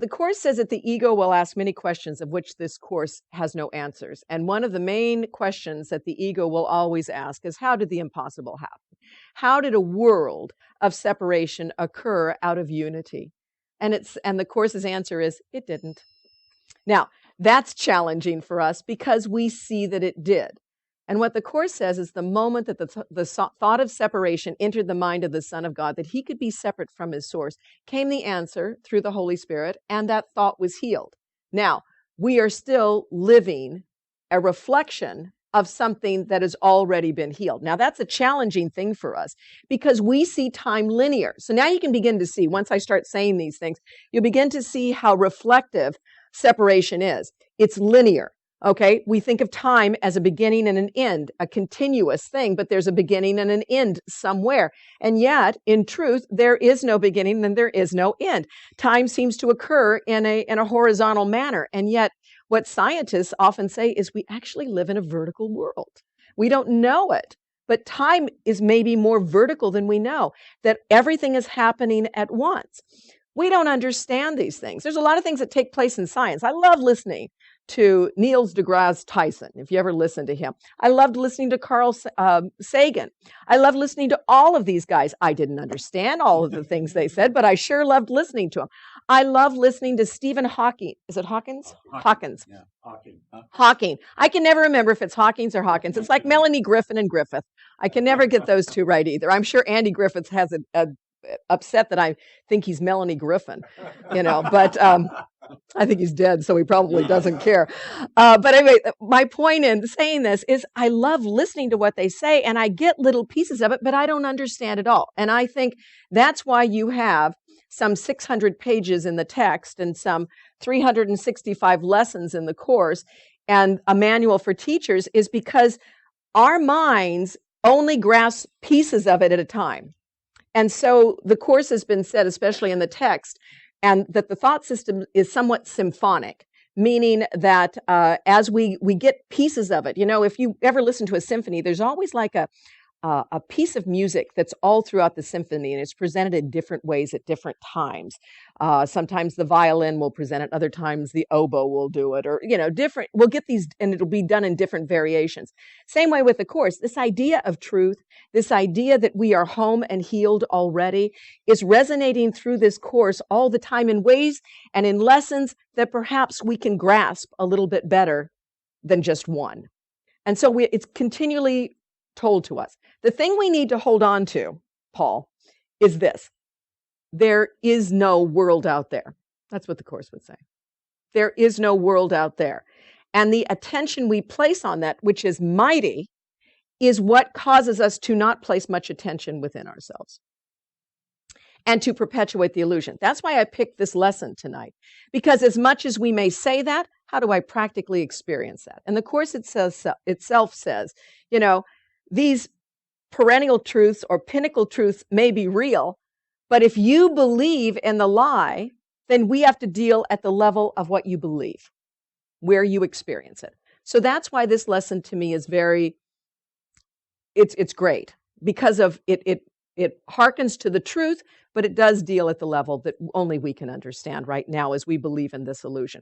the Course says that the ego will ask many questions of which this Course has no answers. And one of the main questions that the ego will always ask is, how did the impossible happen? How did a world of separation occur out of unity? And the Course's answer is, it didn't. Now, that's challenging for us because we see that it did. And what the Course says is the moment that the thought of separation entered the mind of the Son of God, that he could be separate from his source, came the answer through the Holy Spirit, and that thought was healed. Now, we are still living a reflection of something that has already been healed. Now, that's a challenging thing for us because we see time linear. So now you can begin to see, once I start saying these things, you'll begin to see how reflective separation is. It's linear. Okay, we think of time as a beginning and an end, a continuous thing, but there's a beginning and an end somewhere. And yet, in truth, there is no beginning and there is no end. Time seems to occur in a horizontal manner. And yet, what scientists often say is we actually live in a vertical world. We don't know it, but time is maybe more vertical than we know, that everything is happening at once. We don't understand these things. There's a lot of things that take place in science. I love listening to Neil deGrasse Tyson, if you ever listen to him. I loved listening to Carl Sagan. I loved listening to all of these guys. I didn't understand all of the things they said, but I sure loved listening to them. I love listening to Stephen Hawking. Is it Hawkins? Hawkins. Yeah, Hawking. Huh? Hawking. I can never remember if it's Hawkins or Hawkins. It's like Melanie Griffin and Griffith. I can never get those two right either. I'm sure Andy Griffith has a upset that I think he's Melanie Griffin, but I think he's dead, so he probably doesn't care. But anyway, my point in saying this is I love listening to what they say, and I get little pieces of it, but I don't understand it all. And I think that's why you have some 600 pages in the text and some 365 lessons in the Course and a manual for teachers, is because our minds only grasp pieces of it at a time. And so the Course has been said, especially in the text, and that the thought system is somewhat symphonic, meaning that as we get pieces of it, if you ever listen to a symphony, there's always like a piece of music that's all throughout the symphony, and it's presented in different ways at different times. Sometimes the violin will present it, other times the oboe will do it, or, different. We'll get these, and it'll be done in different variations. Same way with the Course. This idea of truth, this idea that we are home and healed already, is resonating through this Course all the time in ways and in lessons that perhaps we can grasp a little bit better than just one. And so it's continually told to us. The thing we need to hold on to, Paul, is this. There is no world out there. That's what the Course would say. There is no world out there. And the attention we place on that, which is mighty, is what causes us to not place much attention within ourselves and to perpetuate the illusion. That's why I picked this lesson tonight, because as much as we may say that, how do I practically experience that? And the Course itself says, these perennial truths or pinnacle truths may be real, but if you believe in the lie, then we have to deal at the level of what you believe, where you experience it. So that's why this lesson to me is it's great, because of it harkens to the truth, but it does deal at the level that only we can understand right now as we believe in this illusion.